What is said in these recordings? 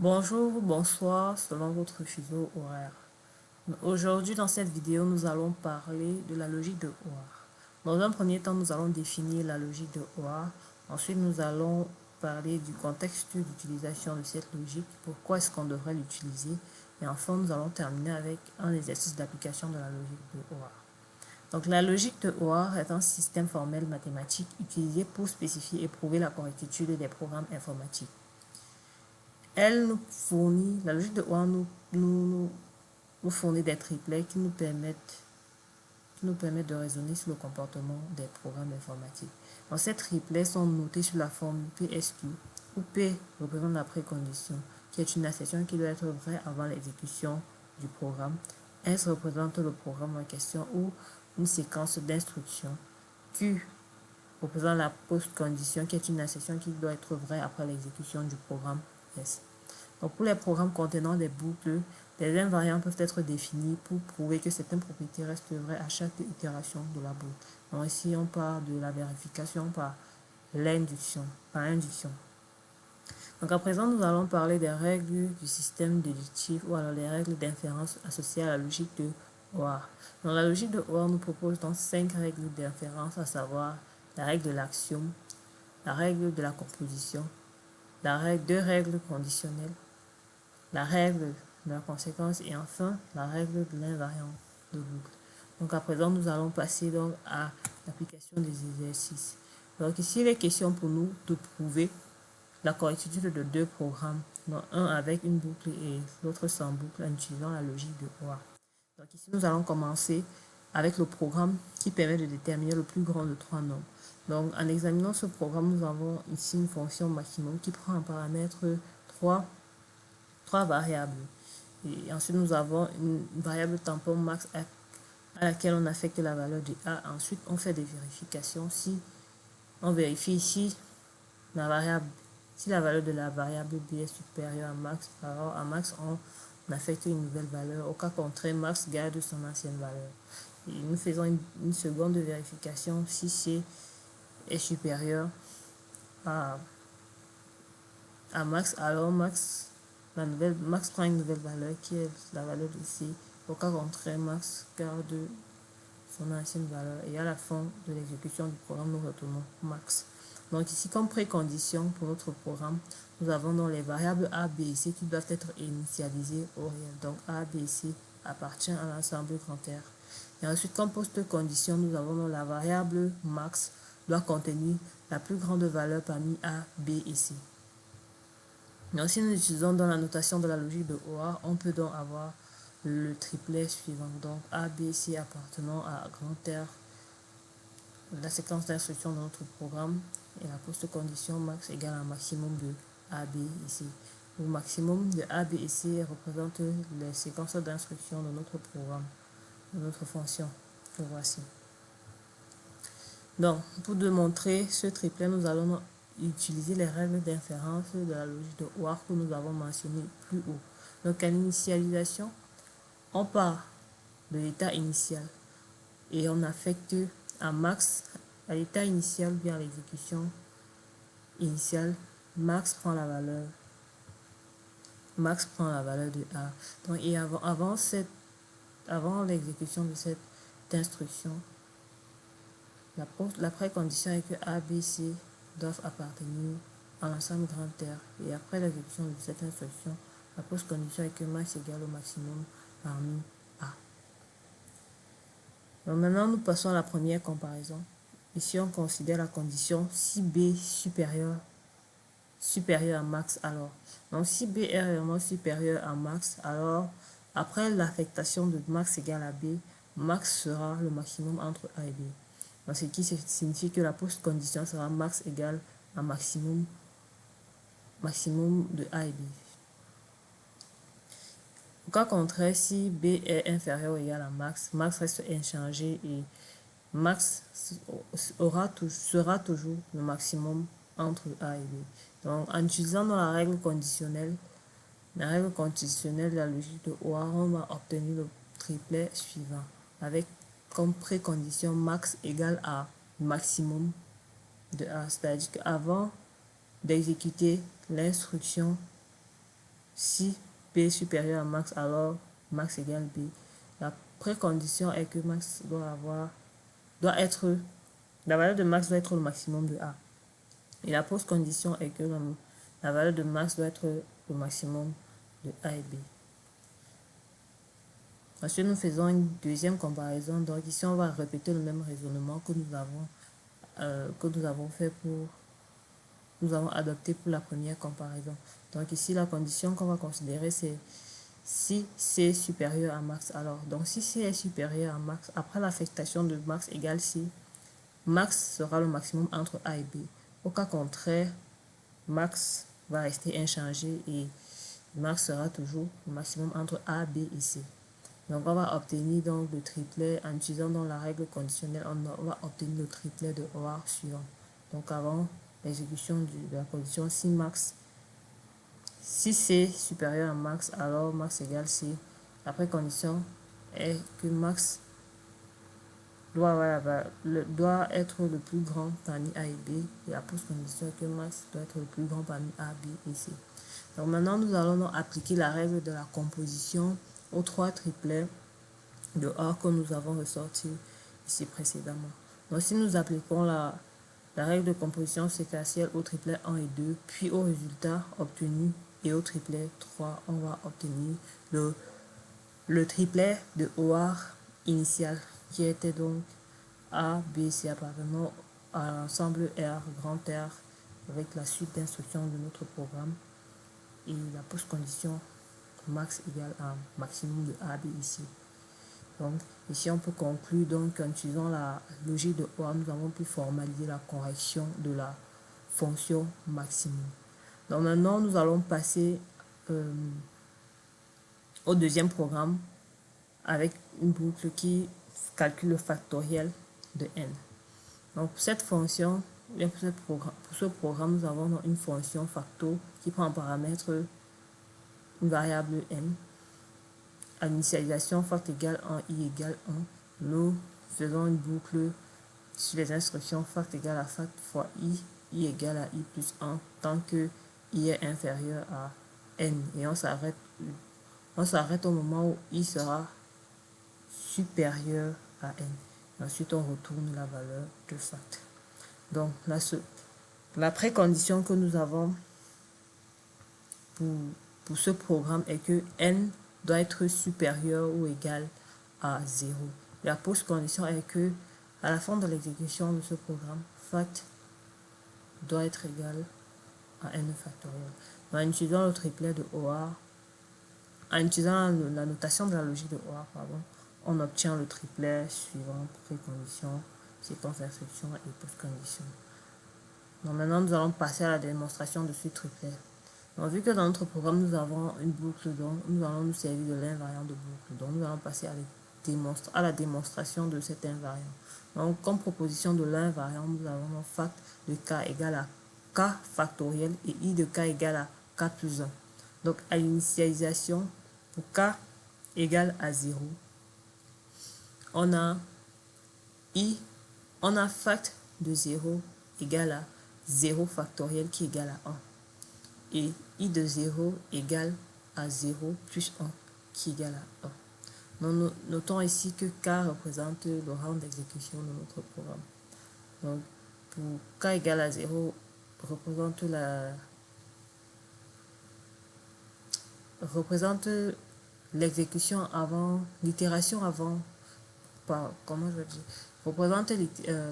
Bonjour, bonsoir, selon votre fuseau horaire. Aujourd'hui, dans cette vidéo, nous allons parler de la logique de OR. Dans un premier temps, nous allons définir la logique de OR. Ensuite, nous allons parler du contexte d'utilisation de cette logique, pourquoi est-ce qu'on devrait l'utiliser. Et enfin, nous allons terminer avec un exercice d'application de la logique de OR. Donc, la logique de OR est un système formel mathématique utilisé pour spécifier et prouver la correctitude des programmes informatiques. Elle nous fournit, la logique de OR nous fournit des triplets qui nous permettent de raisonner sur le comportement des programmes informatiques. Donc, ces triplets sont notés sur la forme PSQ, où P représente la précondition, qui est une assertion qui doit être vraie avant l'exécution du programme. S représente le programme en question ou une séquence d'instructions. Q représente la post-condition, qui est une assertion qui doit être vraie après l'exécution du programme S. Donc, pour les programmes contenant des boucles, des invariants peuvent être définis pour prouver que certaines propriétés restent vraies à chaque itération de la boucle. Donc, ici, on parle de la vérification par l'induction, Donc, à présent, nous allons parler des règles du système déductif ou alors les règles d'inférence associées à la logique de OR. Dans la logique de OR nous propose donc 5 règles d'inférence, à savoir la règle de l'axiome, la règle de la composition, deux règles conditionnelles, la règle de la conséquence et enfin la règle de l'invariant de boucle. Donc à présent, nous allons passer donc à l'application des exercices. Donc ici, il est question pour nous de prouver la correctitude de deux programmes, donc un avec une boucle et l'autre sans boucle en utilisant la logique de OR. Donc ici, nous allons commencer avec le programme qui permet de déterminer le plus grand de trois nombres. Donc en examinant ce programme, nous avons ici une fonction maximum qui prend en paramètre trois variables. Et ensuite, nous avons une variable tampon max à laquelle on affecte la valeur de A. Ensuite, on fait des vérifications. Si on vérifie ici la variable, si la valeur de la variable B est supérieure à max, alors à max, on affecte une nouvelle valeur. Au cas contraire, max garde son ancienne valeur. Et nous faisons une seconde vérification si C est supérieur à max, alors max prend une nouvelle valeur qui est la valeur de C. Au cas contraire, max garde son ancienne valeur et à la fin de l'exécution du programme, nous retournons max. Donc ici, comme précondition pour notre programme, nous avons donc les variables A, B et C qui doivent être initialisées au réel. Donc A, B et C appartient à l'ensemble grand R. Et ensuite, comme post-condition, nous avons donc la variable max doit contenir la plus grande valeur parmi A, B et C. Mais si nous utilisons dans la notation de la logique de OR, on peut donc avoir le triplet suivant. Donc A, B, C appartenant à grand R, la séquence d'instruction de notre programme, et la post-condition max égale un maximum de A, B et C. Le maximum de A, B et C représente les séquences d'instruction de notre programme, de notre fonction que voici. Donc, pour démontrer ce triplet, nous allons utiliser les règles d'inférence de la logique de OR que nous avons mentionné plus haut. Donc, à l'initialisation, on part de l'état initial et on affecte à max, à l'état initial, bien à l'exécution initiale, max prend la valeur de A. Donc, et avant l'exécution de cette instruction, la précondition est que A, B, C doivent appartenir à l'ensemble grand R. Et après l'exécution de cette instruction, la post-condition est que max égale au maximum parmi A. Donc maintenant, nous passons à la première comparaison. Ici, on considère la condition si B supérieur à max alors. Donc si B est réellement supérieur à max, alors après l'affectation de max égale à B, max sera le maximum entre A et B. Donc, ce qui signifie que la post-condition sera max égale à maximum de A et B. Au cas contraire, si B est inférieur ou égal à max, max reste inchangé et max sera toujours le maximum entre A et B. Donc, en utilisant la règle conditionnelle de la logique de OR, on va obtenir le triplet suivant avec comme précondition max égale à maximum de A. C'est-à-dire qu'avant d'exécuter l'instruction si B est supérieur à max, alors max égale B. La précondition est que max doit être, la valeur de max doit être le maximum de A. Et la post-condition est que la valeur de max doit être le maximum de A et B. Ensuite, nous faisons une deuxième comparaison. Donc ici, on va répéter le même raisonnement que nous avons fait pour, nous avons adopté pour la première comparaison. Donc ici, la condition qu'on va considérer, c'est si C est supérieur à max. Alors, donc si C est supérieur à max, après l'affectation de max égale C, max sera le maximum entre A et B. Au cas contraire, max va rester inchangé et max sera toujours le maximum entre A, B et C. Donc on va obtenir donc le triplet en utilisant donc la règle conditionnelle, on va obtenir le triplet de OR suivant. Donc avant l'exécution de la condition si max, si C supérieur à max, alors max égale C. La précondition est que max doit être le plus grand parmi A et B. Et la post-condition est que max doit être le plus grand parmi A, B et C. Donc maintenant, nous allons donc appliquer la règle de la composition aux trois triplets de OR que nous avons ressorti ici précédemment. Donc si nous appliquons la règle de composition séquentielle au triplet 1 et 2, puis au résultat obtenu et au triplet 3, on va obtenir le triplet de OR initial qui était donc A, B, C appartenant à l'ensemble R, grand R, avec la suite d'instructions de notre programme et la post-condition max égale à maximum de A, B ici. Donc ici on peut conclure donc en utilisant la logique de OR, nous avons pu formaliser la correction de la fonction maximum. Donc maintenant nous allons passer au deuxième programme avec une boucle qui calcule le factoriel de n. Donc pour cette fonction, pour ce programme, nous avons une fonction facto qui prend en paramètre une variable n. À l'initialisation, fact égale 1, i égale 1. Nous faisons une boucle sur les instructions fact égale à fact fois i égale à i plus 1, tant que i est inférieur à n. Et on s'arrête au moment où i sera supérieur à n. Ensuite, on retourne la valeur de fact. Donc, la précondition que nous avons pour ce programme est que n doit être supérieur ou égal à 0. La post-condition est que à la fin de l'exécution de ce programme, fact doit être égal à n factoriel. En utilisant le triplet de OR, en utilisant la notation de la logique de OR, on obtient le triplet suivant précondition, séquence d'instruction et post-condition. Donc maintenant, nous allons passer à la démonstration de ce triplet. Donc, vu que dans notre programme, nous avons une boucle, donc nous allons nous servir de l'invariant de boucle. Donc, nous allons passer à la démonstration de cet invariant. Donc, comme proposition de l'invariant, nous avons fact de k égale à k factoriel et i de k égale à k plus 1. Donc, à l'initialisation, pour k égale à 0, on a fact de 0 égale à 0 factoriel qui égale à 1. Et i de 0 égale à 0 plus 1 qui égale à 1. Donc, notons ici que k représente le rang d'exécution de notre programme. Donc, pour k égale à 0, représente l'exécution avant, l'itération avant, comment je vais dire, représente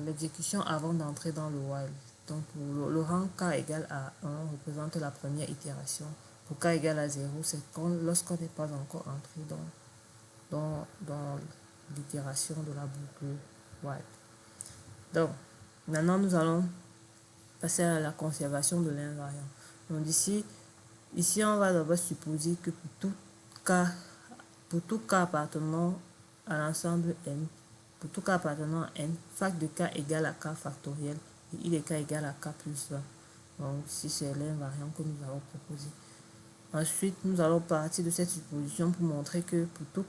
l'exécution avant d'entrer dans le while. Donc, pour le rang k égale à 1 représente la première itération. Pour k égale à 0, c'est lorsqu'on n'est pas encore entré dans l'itération de la boucle while. Donc, maintenant, nous allons passer à la conservation de l'invariant. Donc, ici, on va d'abord supposer que pour tout k appartenant à l'ensemble n, pour tout k appartenant à n, fact de k égale à k factoriel et i de k égale à k plus 1. Donc, ici, c'est l'invariant que nous avons proposé. Ensuite, nous allons partir de cette supposition pour montrer que pour tout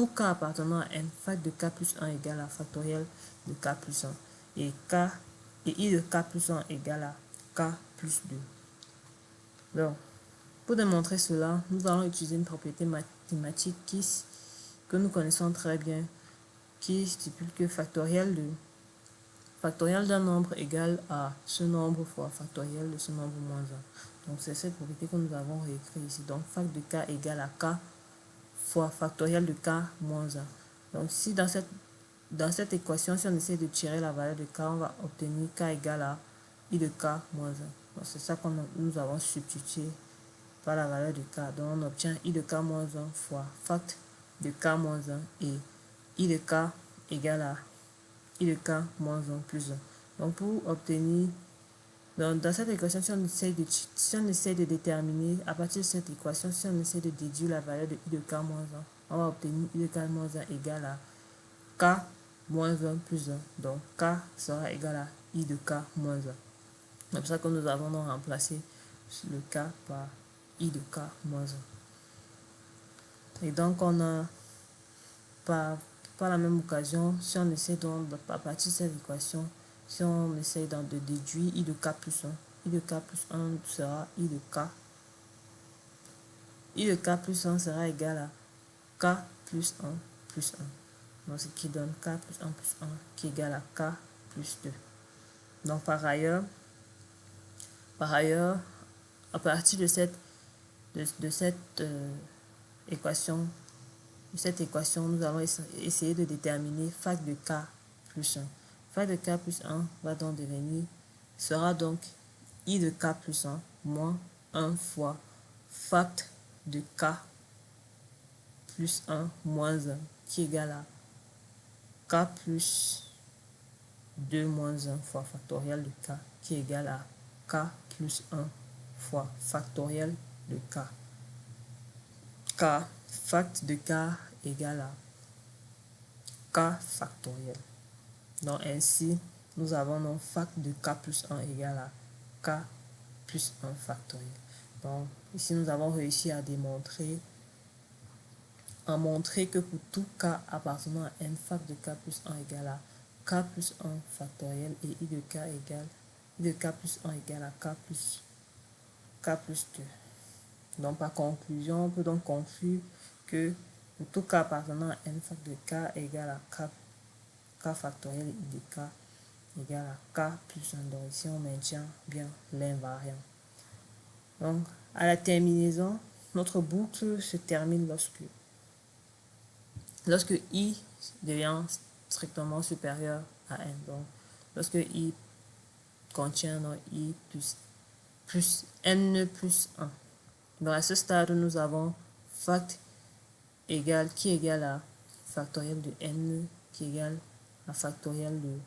k appartenant à n, fact de k plus 1 égale à factoriel de k plus 1 et i de k plus 1 égale à k plus 2. Donc, Pour démontrer cela, nous allons utiliser une propriété mathématique que nous connaissons très bien, qui stipule que factoriel d'un nombre égal à ce nombre fois factoriel de ce nombre moins 1. Donc c'est cette propriété que nous avons réécrit ici. Donc fac de k égale à k fois factoriel de k moins 1. Donc si dans cette équation, si on essaie de tirer la valeur de k, on va obtenir k égale à i de k moins 1. Donc c'est ça que nous avons substitué par la valeur de k. Donc on obtient i de k moins 1 fois fact de k moins 1 et i de k égale à i de k moins 1 plus 1. Donc pour obtenir, dans cette équation, si on essaie de déterminer, à partir de cette équation, si on essaie de déduire la valeur de i de k moins 1, on va obtenir i de k moins 1 égale à k moins 1 plus 1. Donc k sera égal à i de k moins 1. C'est pour ça que nous avons donc remplacé le k par i de k moins 1. Et donc on a par la même occasion, si on essaie donc à partir de cette équation, si on essaie donc de déduire i de k plus 1, i de k plus 1 sera i de k. I de k plus 1 sera égal à k plus 1 plus 1. Donc ce qui donne k plus 1 plus 1 qui est égal à k plus 2. Donc par ailleurs, à partir de cette équation, nous allons essayer de déterminer fac de k plus 1. Fac de k plus 1 va donc sera donc i de k plus 1 moins 1 fois fac de k plus 1 moins 1 qui est égal à k plus 2 moins 1 fois factoriel de k qui est égal à k plus 1 fois factoriel de k. K, fact de k égale à k factoriel. Donc ainsi, nous avons donc fac de k plus 1 égale à k plus 1 factoriel. Donc ici, nous avons réussi à montrer que pour tout k appartenant à n, fac de k plus 1 égale à k plus 1 factoriel et i de k plus 1 égale à k plus 2. Donc par conclusion, on peut donc conclure que pour tout k appartenant à n, fac de k égale à k factoriel et i de k égale à k plus 1. Donc ici on maintient bien l'invariant. Donc à la terminaison, notre boucle se termine lorsque i devient strictement supérieur à n. Donc lorsque i contient i plus n plus 1. Donc à ce stade, nous avons fact qui égale à factoriel de n qui égale à factoriel de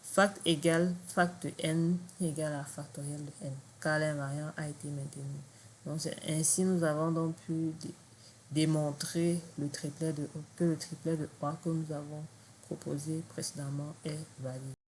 fact égale fact de n qui égale à factoriel de n, car l'invariant a été maintenu. Donc ainsi nous avons donc pu démontrer que le triplet de OA que nous avons proposé précédemment est valide.